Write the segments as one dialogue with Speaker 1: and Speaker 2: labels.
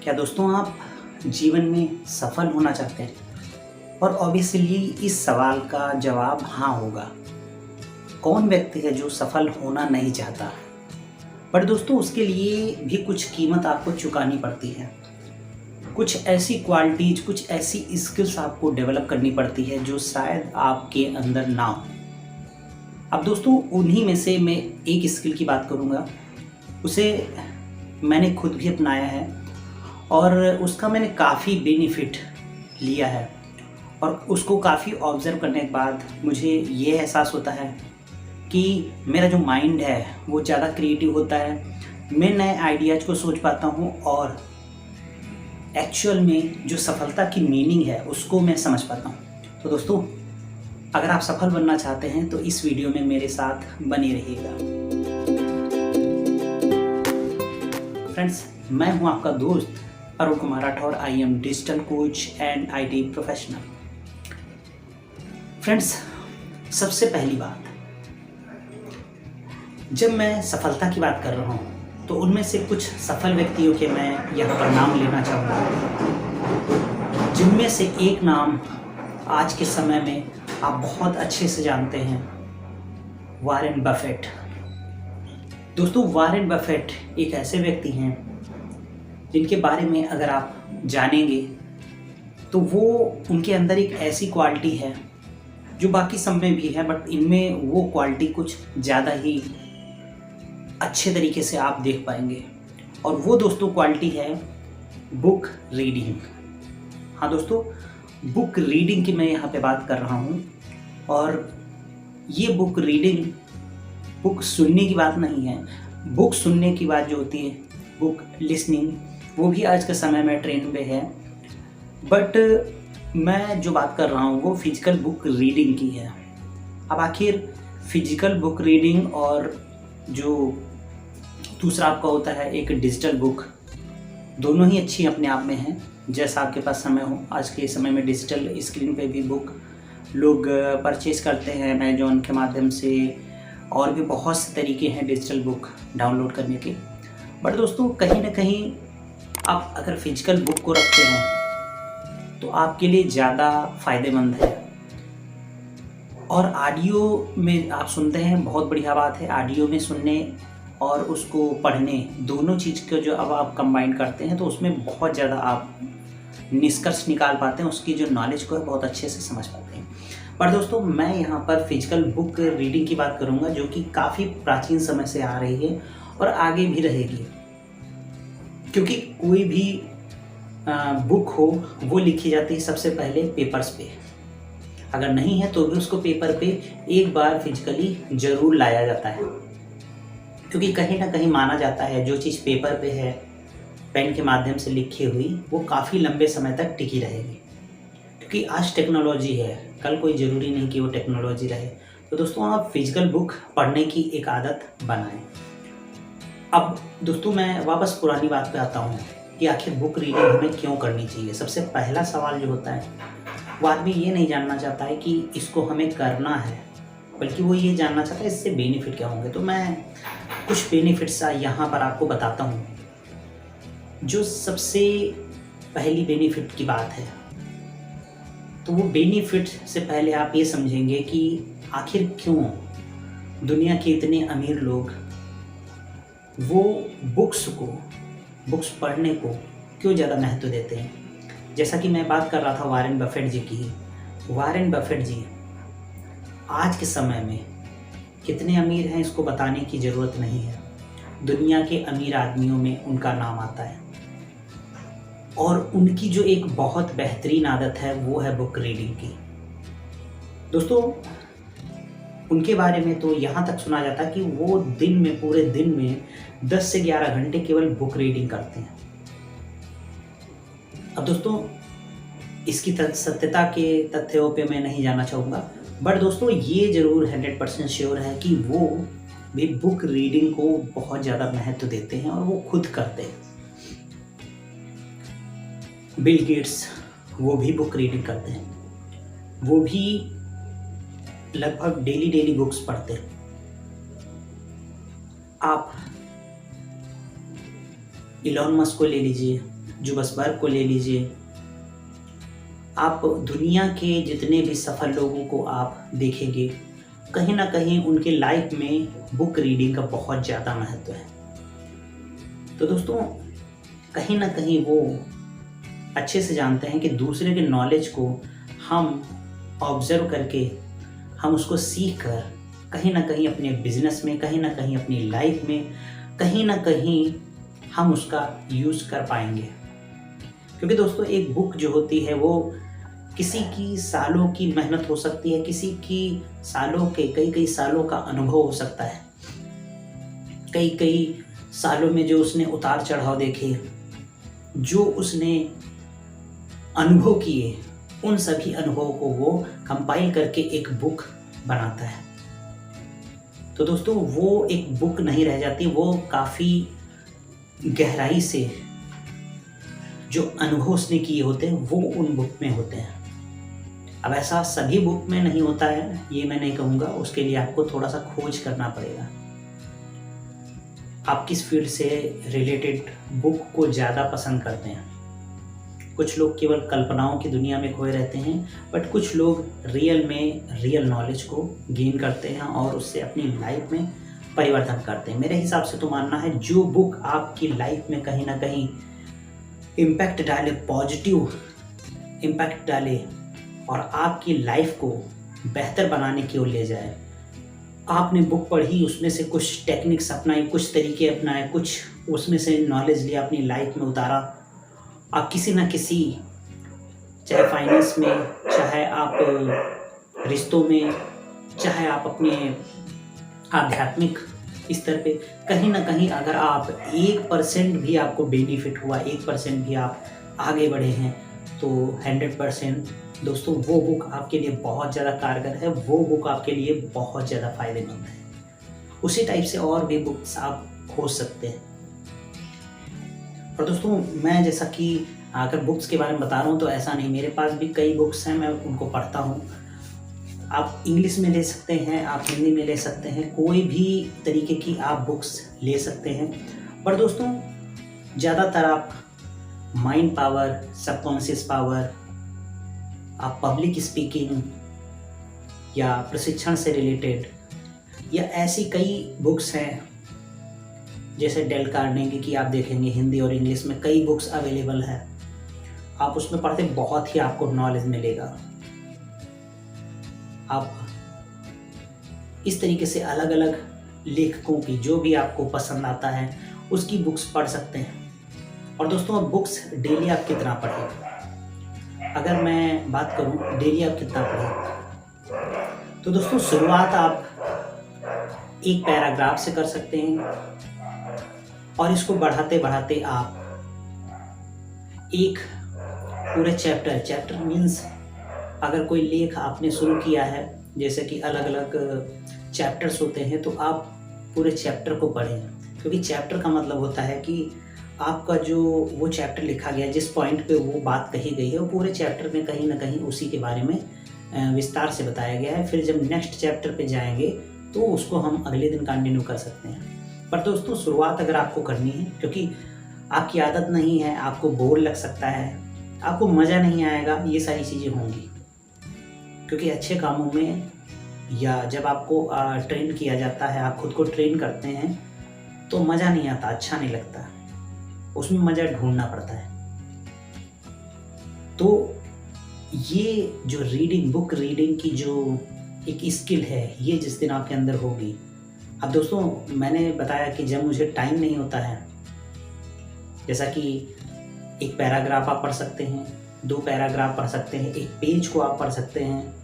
Speaker 1: क्या दोस्तों आप जीवन में सफल होना चाहते हैं? और ऑब्वियसली इस सवाल का जवाब हाँ होगा। कौन व्यक्ति है जो सफल होना नहीं चाहता? पर दोस्तों उसके लिए भी कुछ कीमत आपको चुकानी पड़ती है। कुछ ऐसी क्वालिटीज़, कुछ ऐसी स्किल्स आपको डेवलप करनी पड़ती है जो शायद आपके अंदर ना हो। अब दोस्तों उन्हीं में से मैं एक स्किल की बात करूँगा। उसे मैंने खुद भी अपनाया है और उसका मैंने काफ़ी बेनिफिट लिया है। और उसको काफ़ी ऑब्ज़र्व करने के बाद मुझे ये एहसास होता है कि मेरा जो माइंड है वो ज़्यादा क्रिएटिव होता है। मैं नए आइडियाज़ को सोच पाता हूँ और एक्चुअल में जो सफलता की मीनिंग है उसको मैं समझ पाता हूँ। तो दोस्तों अगर आप सफल बनना चाहते हैं तो इस वीडियो में मेरे साथ बने रहिएगा। फ्रेंड्स, मैं हूँ आपका दोस्त Arun Kumar Rathore. I am digital coach and IT professional. Friends, सबसे पहली बात, जब मैं सफलता की बात कर रहा हूँ तो उनमें से कुछ सफल व्यक्तियों के मैं यहाँ पर नाम लेना चाहूँगा, जिनमें से एक नाम आज के समय में आप बहुत अच्छे से जानते हैं, वॉरेन बफेट। दोस्तों वॉरेन बफेट एक ऐसे व्यक्ति हैं जिनके बारे में अगर आप जानेंगे तो वो उनके अंदर एक ऐसी क्वालिटी है जो बाकी सब में भी है, बट इनमें वो क्वालिटी कुछ ज़्यादा ही अच्छे तरीके से आप देख पाएंगे। और वो दोस्तों क्वालिटी है बुक रीडिंग। हाँ दोस्तों, बुक रीडिंग की मैं यहाँ पे बात कर रहा हूँ। और ये बुक रीडिंग बुक सुनने की बात नहीं है। बुक सुनने की बात जो होती है, बुक लिसनिंग, वो भी आज के समय में ट्रेंड पे है। बट मैं जो बात कर रहा हूँ वो फिजिकल बुक रीडिंग की है। अब आखिर फिजिकल बुक रीडिंग और जो दूसरा आपका होता है एक डिजिटल बुक, दोनों ही अच्छी अपने आप में हैं। जैसा आपके पास समय हो, आज के समय में डिजिटल स्क्रीन पे भी बुक लोग परचेज़ करते हैं अमेजोन के माध्यम से, और भी बहुत से तरीके हैं डिजिटल बुक डाउनलोड करने के। बट दोस्तों कहीं ना कहीं आप अगर फिजिकल बुक को रखते हैं तो आपके लिए ज़्यादा फ़ायदेमंद है। और ऑडियो में आप सुनते हैं, बहुत बढ़िया बात है। ऑडियो में सुनने और उसको पढ़ने, दोनों चीज़ को जो अब आप कंबाइन करते हैं तो उसमें बहुत ज़्यादा आप निष्कर्ष निकाल पाते हैं, उसकी जो नॉलेज को है बहुत अच्छे से समझ पाते हैं। पर दोस्तों मैं यहाँ पर फिजिकल बुक रीडिंग की बात करूँगा जो कि काफ़ी प्राचीन समय से आ रही है और आगे भी रहेगी। क्योंकि कोई भी बुक हो वो लिखी जाती है सबसे पहले पेपर्स पे। अगर नहीं है तो भी उसको पेपर पे एक बार फिजिकली ज़रूर लाया जाता है, क्योंकि कहीं ना कहीं माना जाता है जो चीज़ पेपर पे है, पेन के माध्यम से लिखी हुई, वो काफ़ी लंबे समय तक टिकी रहेगी। क्योंकि आज टेक्नोलॉजी है, कल कोई ज़रूरी नहीं कि वो टेक्नोलॉजी रहे। तो दोस्तों आप फिजिकल बुक पढ़ने की एक आदत बनाएं। अब दोस्तों मैं वापस पुरानी बात पे आता हूँ कि आखिर बुक रीडिंग हमें क्यों करनी चाहिए। सबसे पहला सवाल जो होता है वो आदमी ये नहीं जानना चाहता है कि इसको हमें करना है, बल्कि वो ये जानना चाहता है इससे बेनिफिट क्या होंगे। तो मैं कुछ बेनिफिट्स यहाँ पर आपको बताता हूँ। जो सबसे पहली बेनिफिट की बात है तो वो बेनिफिट से पहले आप ये समझेंगे कि आखिर क्यों दुनिया के इतने अमीर लोग वो बुक्स पढ़ने को क्यों ज़्यादा महत्व देते हैं। जैसा कि मैं बात कर रहा था वॉरेन बफेट जी की। वॉरेन बफेट जी आज के समय में कितने अमीर हैं इसको बताने की ज़रूरत नहीं है। दुनिया के अमीर आदमियों में उनका नाम आता है। और उनकी जो एक बहुत बेहतरीन आदत है वो है बुक रीडिंग की। दोस्तों उनके बारे में तो यहाँ तक सुना जाता है कि वो पूरे दिन में 10 से 11 घंटे केवल बुक रीडिंग करते हैं। अब दोस्तों इसकी सत्यता के तथ्यों पे मैं नहीं जाना चाहूँगा, बट दोस्तों ये ज़रूर 100% श्योर है कि वो भी बुक रीडिंग को बहुत ज़्यादा महत्व देते हैं और वो खुद करते हैं। बिल गेट्स वो भी बुक रीडिंग करते हैं, वो भी लगभग डेली बुक्स पढ़ते हैं। आप इलॉन मस्क को ले लीजिए, जुगर्सबर्ग को ले लीजिए, आप दुनिया के जितने भी सफल लोगों को आप देखेंगे, कहीं ना कहीं उनके लाइफ में बुक रीडिंग का बहुत ज़्यादा महत्व है। तो दोस्तों, कहीं ना कहीं वो अच्छे से जानते हैं कि दूसरे के नॉलेज को हम ऑब्जर्व करके, हम उसको सीख कर कहीं ना कहीं अपने बिजनेस में, कहीं ना कहीं अपनी लाइफ में, कहीं ना कहीं हम उसका यूज़ कर पाएंगे। क्योंकि दोस्तों, एक बुक जो होती है वो किसी की सालों की मेहनत हो सकती है, किसी की सालों के कई सालों का अनुभव हो सकता है, कई सालों में जो उसने उतार चढ़ाव देखे, जो उसने अनुभव किए, उन सभी अनुभवों को वो कंपाइल करके एक बुक बनाता है। तो दोस्तों, वो एक बुक नहीं रह जाती, वो काफ़ी गहराई से जो अनुभव उसने किए होते हैं वो उन बुक में होते हैं। अब ऐसा सभी बुक में नहीं होता है, ये मैं नहीं कहूँगा, उसके लिए आपको थोड़ा सा खोज करना पड़ेगा। आप किस फील्ड से रिलेटेड बुक को ज़्यादा पसंद करते हैं। कुछ लोग केवल कल्पनाओं की दुनिया में खोए रहते हैं, बट कुछ लोग रियल नॉलेज को गेन करते हैं और उससे अपनी लाइफ में परिवर्तन करते हैं। मेरे हिसाब से तो मानना है, जो बुक आपकी लाइफ में कहीं ना कहीं इम्पैक्ट डाले, पॉजिटिव इम्पैक्ट डाले और आपकी लाइफ को बेहतर बनाने की ओर ले जाए। आपने बुक पढ़ी, उसमें से कुछ टेक्निक्स अपनाए, कुछ तरीके अपनाए, कुछ उसमें से नॉलेज लिया, अपनी लाइफ में उतारा। आप किसी ना किसी, चाहे फाइनेंस में, चाहे आप रिश्तों में, चाहे आप अपने आध्यात्मिक स्तर पे, कहीं ना कहीं अगर आप 1% भी आपको बेनिफिट हुआ, 1% भी आप आगे बढ़े हैं, तो 100% दोस्तों वो बुक आपके लिए बहुत ज़्यादा कारगर है, वो बुक आपके लिए बहुत ज़्यादा फ़ायदेमंद है। उसी टाइप से और भी बुक्स आप खोज सकते हैं। और दोस्तों, मैं जैसा कि अगर बुक्स के बारे में बता रहा हूँ तो ऐसा नहीं, मेरे पास भी कई बुक्स हैं, मैं उनको पढ़ता हूँ। आप इंग्लिश में ले सकते हैं, आप हिंदी में ले सकते हैं, कोई भी तरीके की आप बुक्स ले सकते हैं। पर दोस्तों, ज़्यादातर आप माइंड पावर, सबकॉन्शियस पावर, आप पब्लिक स्पीकिंग या प्रशिक्षण से रिलेटेड, या ऐसी कई बुक्स हैं, जैसे डेल कार्नेगी की आप देखेंगे, हिंदी और इंग्लिश में कई बुक्स अवेलेबल है। आप उसमें पढ़ते बहुत ही आपको नॉलेज मिलेगा। आप इस तरीके से अलग अलग लेखकों की, जो भी आपको पसंद आता है, उसकी बुक्स पढ़ सकते हैं। और दोस्तों, अब बुक्स डेली आप कितना पढ़ें, अगर मैं बात करूं डेली आप कितना पढ़ें, तो दोस्तों शुरुआत आप एक पैराग्राफ से कर सकते हैं और इसको बढ़ाते बढ़ाते आप एक पूरे चैप्टर मीन्स, अगर कोई लेख आपने शुरू किया है, जैसे कि अलग अलग चैप्टर्स होते हैं, तो आप पूरे चैप्टर को पढ़ें। क्योंकि चैप्टर का मतलब होता है कि आपका जो वो चैप्टर लिखा गया, जिस पॉइंट पे वो बात कही गई है, वो पूरे चैप्टर में कहीं ना कहीं उसी के बारे में विस्तार से बताया गया है। फिर जब नेक्स्ट चैप्टर पे जाएंगे तो उसको हम अगले दिन कंटिन्यू कर सकते हैं। पर दोस्तों, शुरुआत अगर आपको करनी है, क्योंकि आपकी आदत नहीं है, आपको बोर लग सकता है, आपको मज़ा नहीं आएगा, ये सारी चीज़ें होंगी। क्योंकि अच्छे कामों में, या जब आपको ट्रेन किया जाता है, आप खुद को ट्रेन करते हैं, तो मज़ा नहीं आता, अच्छा नहीं लगता, उसमें मज़ा ढूंढना पड़ता है। तो ये जो बुक रीडिंग की जो एक स्किल है, ये जिस दिन आपके अंदर होगी। अब दोस्तों, मैंने बताया कि जब मुझे टाइम नहीं होता है, जैसा कि एक पैराग्राफ आप पढ़ सकते हैं, 2 पैराग्राफ पढ़ सकते हैं, एक पेज को आप पढ़ सकते हैं,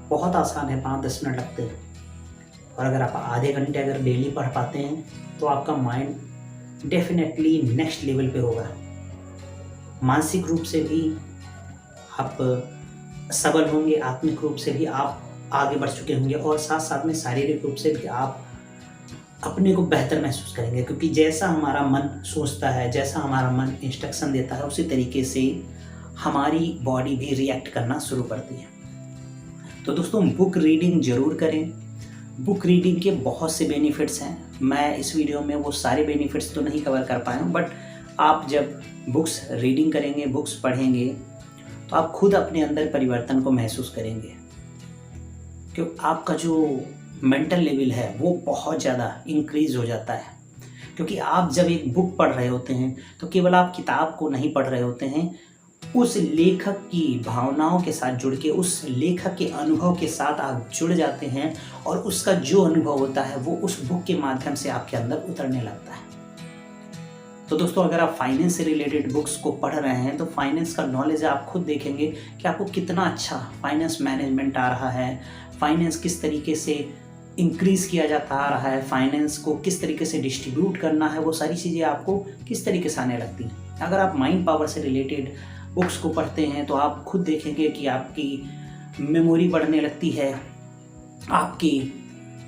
Speaker 1: बहुत आसान है, 5-10 मिनट लगते हैं। और अगर आप आधे घंटे अगर डेली पढ़ पाते हैं, तो आपका माइंड डेफिनेटली नेक्स्ट लेवल पे होगा। मानसिक रूप से भी आप सबल होंगे, आत्मिक रूप से भी आप आगे बढ़ चुके होंगे, और साथ साथ में शारीरिक रूप से भी आप अपने को बेहतर महसूस करेंगे। क्योंकि जैसा हमारा मन सोचता है, जैसा हमारा मन इंस्ट्रक्शन देता है, उसी तरीके से हमारी बॉडी भी रिएक्ट करना शुरू करती है। तो दोस्तों, बुक रीडिंग ज़रूर करें। बुक रीडिंग के बहुत से बेनिफिट्स हैं। मैं इस वीडियो में वो सारे बेनिफिट्स तो नहीं कवर कर पाया हूँ, बट आप जब बुक्स रीडिंग करेंगे, बुक्स पढ़ेंगे, तो आप खुद अपने अंदर परिवर्तन को महसूस करेंगे। क्यों आपका जो मेंटल लेवल है वो बहुत ज़्यादा इंक्रीज़ हो जाता है। क्योंकि आप जब एक बुक पढ़ रहे होते हैं तो केवल आप किताब को नहीं पढ़ रहे होते हैं, उस लेखक की भावनाओं के साथ जुड़ के, उस लेखक के अनुभव के साथ आप जुड़ जाते हैं और उसका जो अनुभव होता है वो उस बुक के माध्यम से आपके अंदर उतरने लगता है। तो दोस्तों, अगर आप फाइनेंस से रिलेटेड बुक्स को पढ़ रहे हैं तो फाइनेंस का नॉलेज आप खुद देखेंगे कि आपको कितना अच्छा फाइनेंस मैनेजमेंट आ रहा है, फाइनेंस किस तरीके से इंक्रीज़ किया जाता आ रहा है, फाइनेंस को किस तरीके से डिस्ट्रीब्यूट करना है, वो सारी चीज़ें आपको किस तरीके से आने लगती हैं। अगर आप माइंड पावर से रिलेटेड बुक्स को पढ़ते हैं तो आप खुद देखेंगे कि आपकी मेमोरी बढ़ने लगती है, आपकी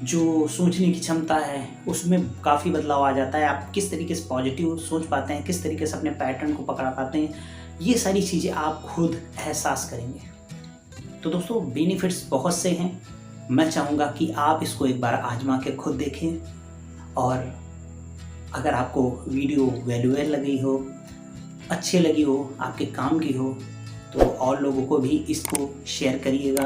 Speaker 1: जो सोचने की क्षमता है उसमें काफ़ी बदलाव आ जाता है, आप किस तरीके से पॉजिटिव सोच पाते हैं, किस तरीके से अपने पैटर्न को पकड़ा पाते हैं, ये सारी चीज़ें आप खुद एहसास करेंगे। तो दोस्तों, बेनिफिट्स बहुत से हैं। मैं चाहूँगा कि आप इसको एक बार आजमा के खुद देखें और अगर आपको वीडियो वैल्यूएबल लगी हो, अच्छी लगी हो, आपके काम की हो, तो और लोगों को भी इसको शेयर करिएगा,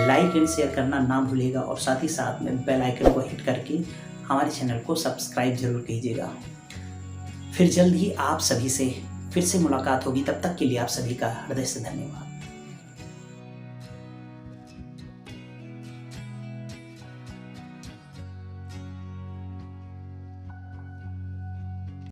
Speaker 1: लाइक एंड शेयर करना ना भूलिएगा और साथ ही साथ में बेल आइकन को हिट करके हमारे चैनल को सब्सक्राइब जरूर कीजिएगा। फिर जल्द ही आप सभी से फिर से मुलाकात होगी। तब तक के लिए आप सभी का हृदय से धन्यवाद।